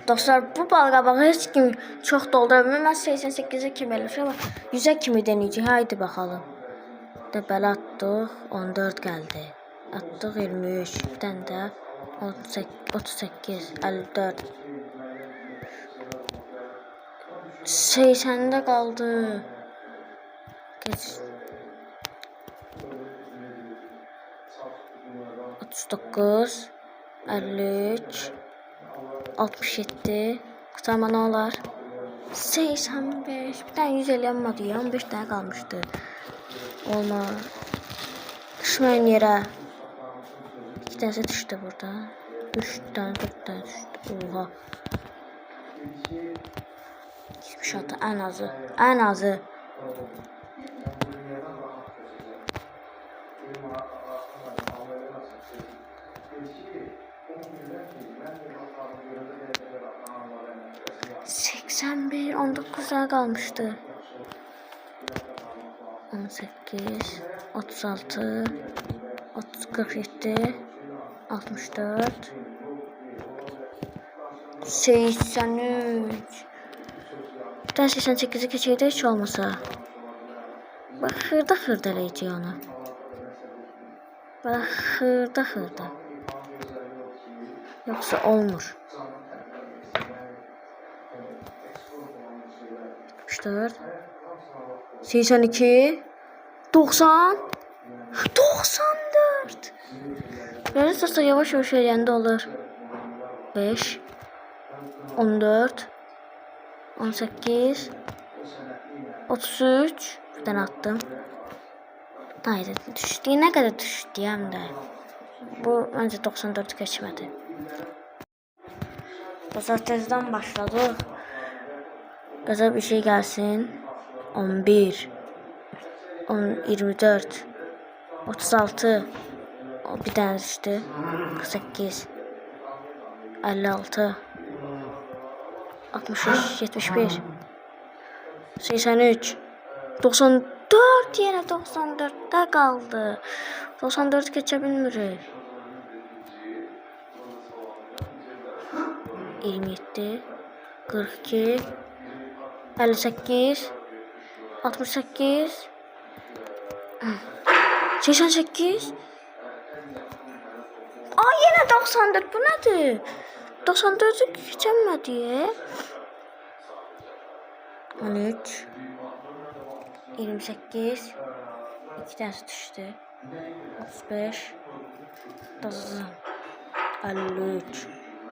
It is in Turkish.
Dostlar, bu balqabağı heç kim çox doldura bilmir. Mən 88-ə kimi eləmişəm, amma 100-ə kimi deneyəcək. Haydi baxalım. Belə atdıq, 14 gəldi. Atdıq 23, bir dənə də 38, 54. 80'də qaldı. Geç. 39, 53, 67. Qurtarma nə olar? 85. Bir tane 100 eləyəmədi ya. 15 tane qalmışdı. Olmaz. Düşməyin yerə. 2 tanesi düşdü burada. 3 tane, 4 tane düşdü. Oha. 76 en azı. En azı. ...81, 19 daha kalmıştı. 18, 36, 47, 64, 83. Bir tane 88'i keçeydi hiç olmasa. Bak hırda eləyəcək onu. Bak hırda. Yoksa olmur. 74, 82, 90, 94. Böyle sırsa yavaş eləyəndə olur. 5, 14, 18, 33. Bir tane attım. Haydi düştü. Ne kadar düştü hem de. Bu önce 94 geçmedi. Pazartesiden başladık. Gaza bir şey gelsin. 11, 24, 36. O bir tane düştü. 48, 56, 63, 71, 83, 94. Yine 94'te kaldı. 94 geçebilmirik. 27, 42, 58, 68, 88. Aa, yine 94. Bu nedir? 94'ü geçemedi ya. 13, 28, 2 tanesi düştü. 35, 90, 53.